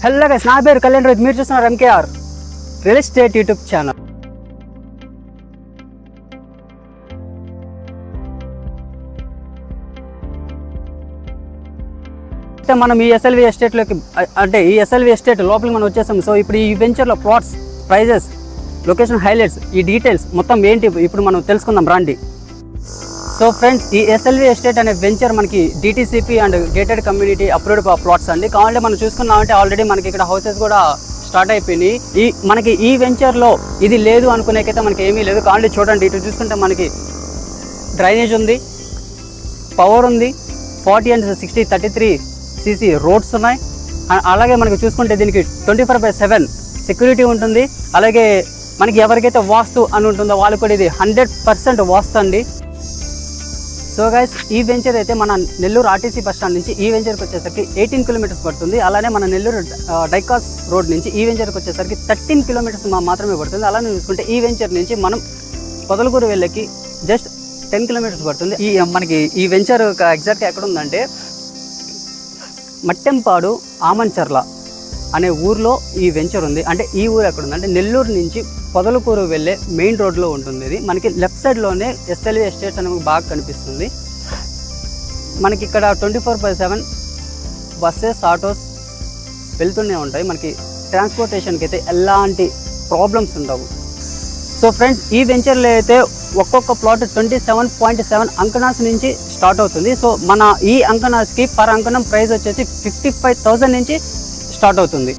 Hello guys, నా పేరు కళ్యాణ్ రోహిత్. మీరు చూస్తున్నారు MKR real estate YouTube channel. అయితే మనం ఈ ఎస్ఎల్వి ఎస్టేట్లోకి అంటే ఈ ఎస్ఎల్వి ఎస్టేట్ లోపలికి మనం వచ్చేసాం. సో ఇప్పుడు ఈ వెంచర్లో ప్లాట్స్, ప్రైజెస్, లొకేషన్ హైలైట్స్, ఈ డీటెయిల్స్ మొత్తం ఏంటి ఇప్పుడు మనం తెలుసుకుందాం రండి. సో ఫ్రెండ్స్, ఈ ఎస్ఎల్వి ఎస్టేట్ అనే వెంచర్ మనకి DTCP and gated community approved plots అండి. కావాలంటే మనం చూసుకున్నామంటే ఆల్రెడీ మనకి ఇక్కడ హౌసెస్ కూడా స్టార్ట్ అయిపోయినాయి. మనకి ఈ వెంచర్లో ఇది లేదు అనుకునేకైతే మనకి ఏమీ లేదు. కావాలంటే చూడండి, ఇటు చూసుకుంటే మనకి డ్రైనేజ్ ఉంది, పవర్ ఉంది, 40 and 60 33 cc రోడ్స్ ఉన్నాయి. అలాగే మనకి చూసుకుంటే దీనికి 24/7 సెక్యూరిటీ ఉంటుంది. అలాగే మనకి ఎవరికైతే వాస్తు అని ఉంటుందో వాళ్ళు కూడా ఇది 100% వాస్తు అండి. సో గైస్, ఈ వెంచర్ అయితే మన నెల్లూరు ఆర్టీసీ బస్ స్టాండ్ నుంచి ఈ వెంచర్కి వచ్చేసరికి 18 kilometers పడుతుంది. అలానే మన నెల్లూరు డైకాస్ రోడ్ నుంచి ఈ వెంచర్కి వచ్చేసరికి 13 kilometers మాత్రమే పడుతుంది. అలానే చూసుకుంటే ఈ వెంచర్ నుంచి మనం పొదలకూరు వెళ్ళకి జస్ట్ 10 kilometers పడుతుంది. మనకి ఈ వెంచర్ ఎగ్జాక్ట్గా ఎక్కడ ఉందంటే మట్టెంపాడు ఆమంచర్ల అనే ఊర్లో ఈ వెంచర్ ఉంది. అంటే ఈ ఊరు ఎక్కడ ఉందంటే నెల్లూరు నుంచి పొదలకూరు వెళ్ళే మెయిన్ రోడ్లో ఉంటుంది. ఇది మనకి లెఫ్ట్ సైడ్లోనే ఎస్ఎల్వి ఎస్టేట్స్ అనేది బాగా కనిపిస్తుంది. మనకి ఇక్కడ 24/7 బస్సెస్, ఆటోస్ వెళ్తూనే ఉంటాయి. మనకి ట్రాన్స్పోర్టేషన్కి అయితే ఎలాంటి ప్రాబ్లమ్స్ ఉండవు. సో ఫ్రెండ్స్, ఈ వెంచర్లో అయితే ఒక్కొక్క ప్లాట్ 27.7 అంకనాస్ నుంచి స్టార్ట్ అవుతుంది. సో మన ఈ అంకనాస్కి పర్ అంకనం ప్రైస్ వచ్చేసి 55,000 నుంచి స్టార్ట్ అవుతుంది.